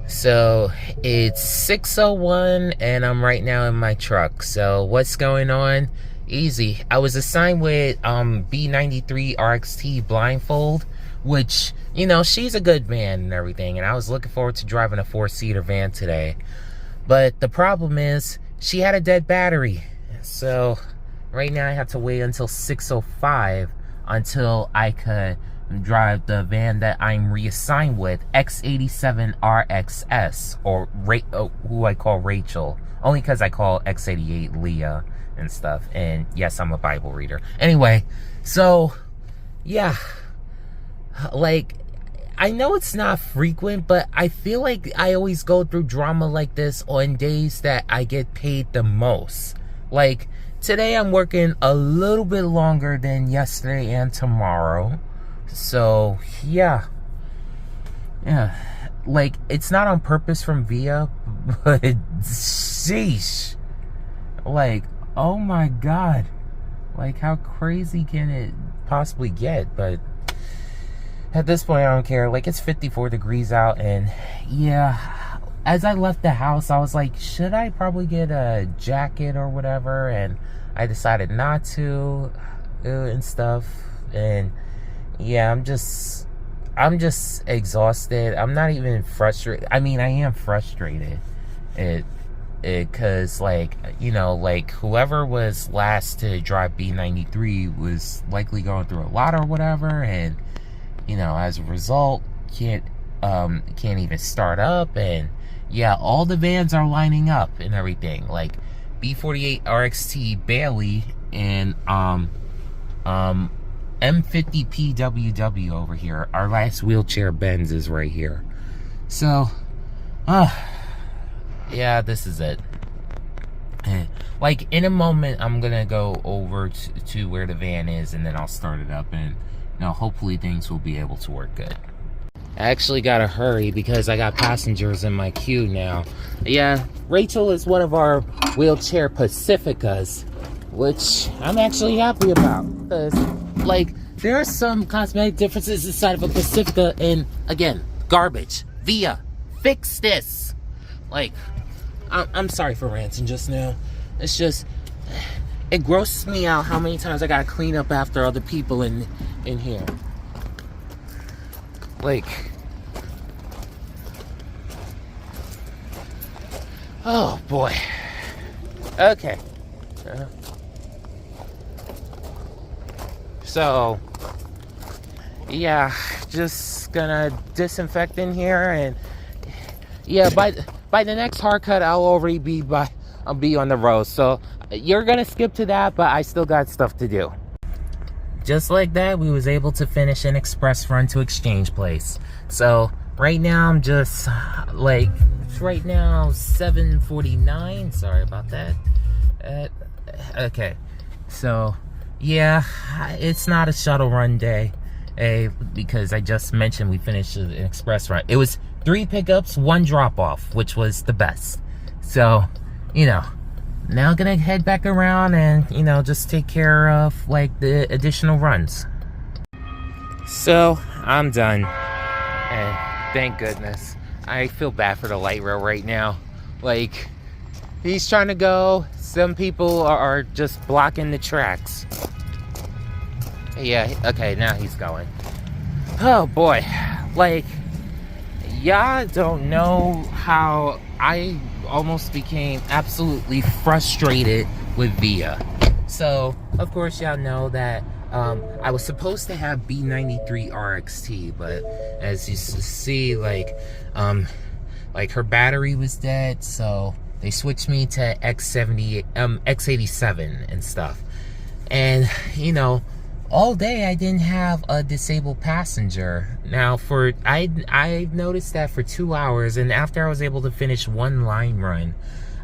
So it's 6:01 and I'm right now in my truck. So what's going on? Easy. I was assigned with B93 RXT blindfold, which, you know, she's a good van and everything, and I was looking forward to driving a 4-seater van today. But the problem is she had a dead battery. So right now I have to wait until 6:05 until I could drive the van that I'm reassigned with, X87 RXS, or who I call Rachel, only because I call X88 Leah and stuff. And yes, I'm a Bible reader. Anyway, so yeah, like, I know it's not frequent, but I feel like I always go through drama like this on days that I get paid the most. Like, today I'm working a little bit longer than yesterday and tomorrow. So, yeah. Like, it's not on purpose from Via, but sheesh. Like, oh my God. Like, how crazy can it possibly get? But at this point, I don't care. Like, it's 54 degrees out, and yeah, as I left the house, I was like, should I probably get a jacket or whatever? And I decided not to, and stuff. And yeah, I'm just exhausted. I'm not even frustrated. I mean, I am frustrated. Because, like, you know, like, whoever was last to drive B93 was likely going through a lot or whatever, and, you know, as a result, can't even start up. And yeah, all the vans are lining up and everything. Like B48 RXT Bailey and M50 PWW over here. Our last wheelchair Benz is right here. So, yeah, this is it. Like, in a moment, I'm gonna go over to where the van is, and then I'll start it up, and, you know, hopefully things will be able to work good. I actually gotta hurry because I got passengers in my queue now. Yeah, Rachel is one of our wheelchair Pacificas, which I'm actually happy about, because, like, there are some cosmetic differences inside of a Pacifica, and again, garbage. Via, fix this. Like, I'm sorry for ranting just now. It's just, it grosses me out how many times I gotta clean up after other people in here. Like, oh boy. Okay. So, yeah, just gonna disinfect in here, and yeah, by the next haircut, I'll already be on the road. So you're gonna skip to that, but I still got stuff to do. Just like that, we was able to finish an express run to Exchange Place. So right now I'm just like, it's right now 7:49. Sorry about that. Okay, so yeah, it's not a shuttle run day, because I just mentioned we finished an express run. It was 3 pickups, 1 drop off, which was the best. So, you know, now gonna head back around and, you know, just take care of, like, the additional runs. So, I'm done. And thank goodness. I feel bad for the light rail right now. Like, he's trying to go. Some people are just blocking the tracks. Yeah, okay, now he's going. Oh boy. Like, y'all don't know how I almost became absolutely frustrated with Via. So, of course, y'all know that I was supposed to have B93 RXT, but as you see, like her battery was dead, so they switched me to X87 and stuff. And, you know, all day I didn't have a disabled passenger. Now, I noticed that for 2 hours, and after I was able to finish 1 line run,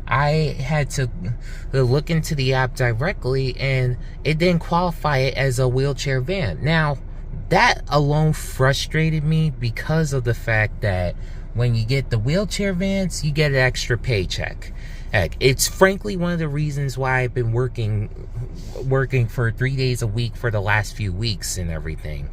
I had to look into the app directly, and it didn't qualify it as a wheelchair van. Now, that alone frustrated me because of the fact that when you get the wheelchair vans, you get an extra paycheck. Heck, it's frankly one of the reasons why I've been working for 3 days a week for the last few weeks and everything.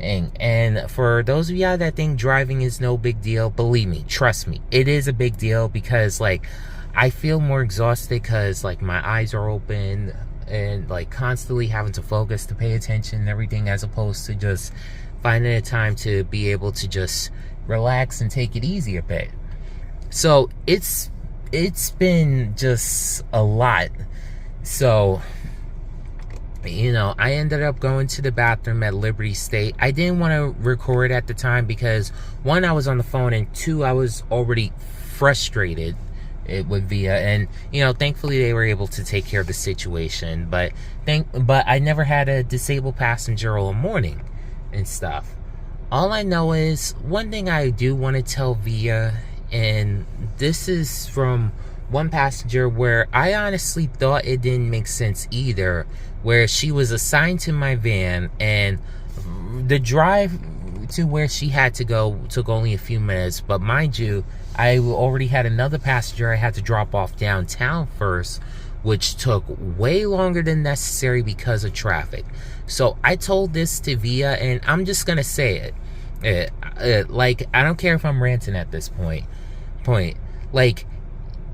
And for those of y'all that think driving is no big deal, believe me, trust me, it is a big deal, because like I feel more exhausted because like my eyes are open and like constantly having to focus to pay attention and everything, as opposed to just finding a time to be able to just relax and take it easy a bit. So it's been just a lot. So, you know, I ended up going to the bathroom at Liberty State. I didn't want to record at the time because, one, I was on the phone, and two, I was already frustrated with Via. And, you know, thankfully they were able to take care of the situation. But I never had a disabled passenger all morning and stuff. All I know is, one thing I do want to tell Via, and this is from one passenger where I honestly thought it didn't make sense either, where she was assigned to my van, and the drive to where she had to go took only a few minutes. But mind you, I already had another passenger I had to drop off downtown first, which took way longer than necessary because of traffic. So I told this to Via, and I'm just gonna say it. Like, I don't care if I'm ranting at this point. Like,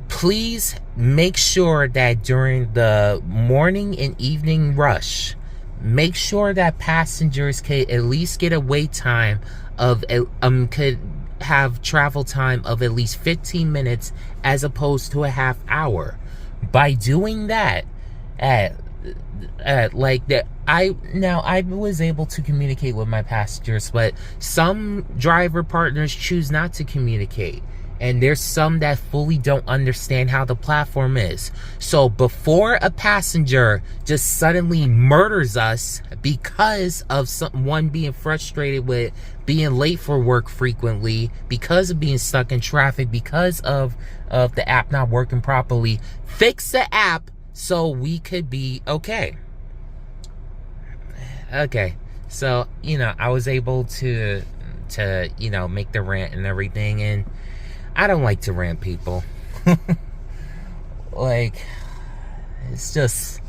please make sure that during the morning and evening rush, make sure that passengers can at least get a wait time of could have travel time of at least 15 minutes as opposed to a half hour. By doing that, like that, I was able to communicate with my passengers, but some driver partners choose not to communicate. And there's some that fully don't understand how the platform is. So before a passenger just suddenly murders us because of someone being frustrated with being late for work frequently, because of being stuck in traffic, because of the app not working properly, fix the app so we could be okay. Okay, so, you know, I was able to you know, make the rant and everything, and I don't like to rant, people. Like, it's just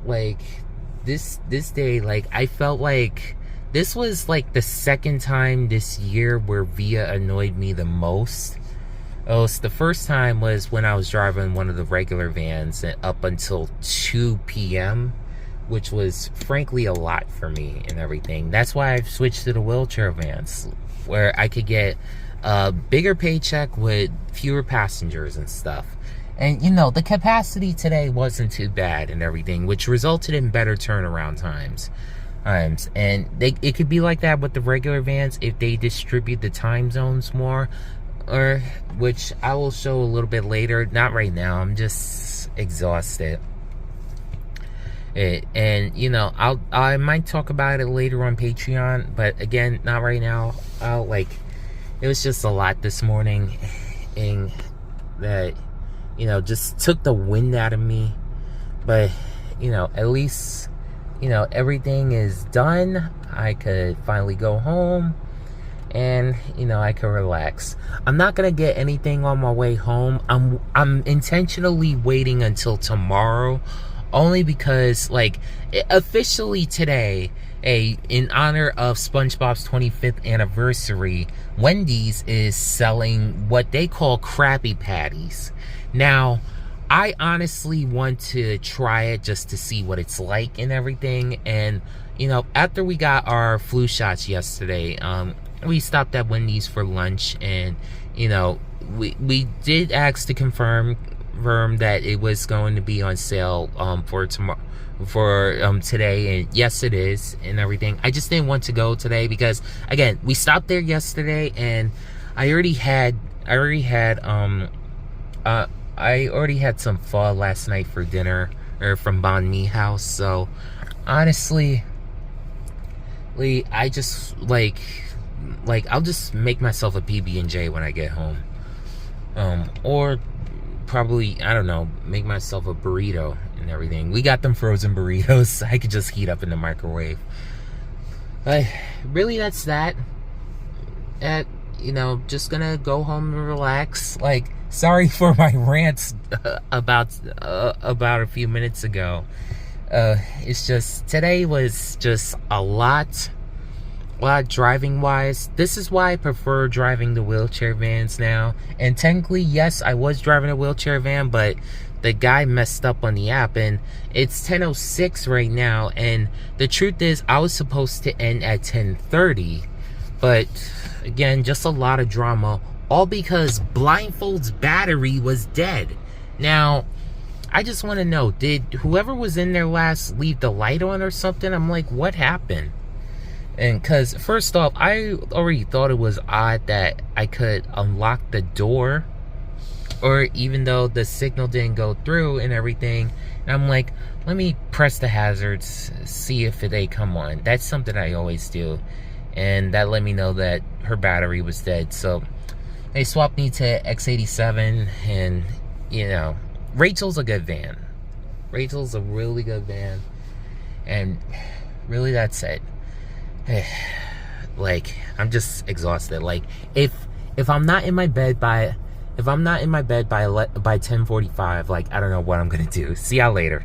like this day, like I felt like this was like the second time this year where Via annoyed me the most. Oh, so the first time was when I was driving one of the regular vans up until 2 p.m., which was frankly a lot for me and everything. That's why I've switched to the wheelchair vans, where I could get a bigger paycheck with fewer passengers and stuff. And, you know, the capacity today wasn't too bad and everything, which resulted in better turnaround times. And it could be like that with the regular vans if they distribute the time zones more, or which I will show a little bit later. Not right now. I'm just exhausted. And you know, I might talk about it later on Patreon, but again, not right now. It was just a lot this morning, and that, you know, just took the wind out of me. But, you know, at least, you know, everything is done. I could finally go home, and, you know, I could relax. I'm not gonna get anything on my way home. I'm intentionally waiting until tomorrow, only because, like, officially today, in honor of SpongeBob's 25th anniversary, Wendy's is selling what they call Krabby Patties. Now, I honestly want to try it just to see what it's like and everything. And, you know, after we got our flu shots yesterday, we stopped at Wendy's for lunch, and, you know, we did ask to confirm that it was going to be on sale for tomorrow, for today, and yes, it is, and everything. I just didn't want to go today because, again, we stopped there yesterday, and I already had some pho last night for dinner, or from Banh Mi House. So honestly, I just like I'll just make myself a PB&J when I get home, or probably, I don't know, make myself a burrito and everything. We got them frozen burritos I could just heat up in the microwave. But really, that's that. You know, just gonna go home and relax. Like, sorry for my rants about a few minutes ago. It's just, today was just a lot, driving wise, this is why I prefer driving the wheelchair vans now. And technically, yes, I was driving a wheelchair van, but the guy messed up on the app, and it's 10:06 right now, and the truth is I was supposed to end at 10:30, but again, just a lot of drama, all because Blindfold's battery was dead. Now I just want to know, did whoever was in there last leave the light on or something? I'm like, what happened? And because first off, I already thought it was odd that I could unlock the door, or even though the signal didn't go through and everything. And I'm like, let me press the hazards, see if they come on. That's something I always do. And that let me know that her battery was dead. So they swapped me to X87, and you know, Rachel's a good van. Rachel's a really good van. And really, that's it. Like, I'm just exhausted. Like, if I'm not in my bed by 10:45, like, I don't know what I'm gonna do. See y'all later.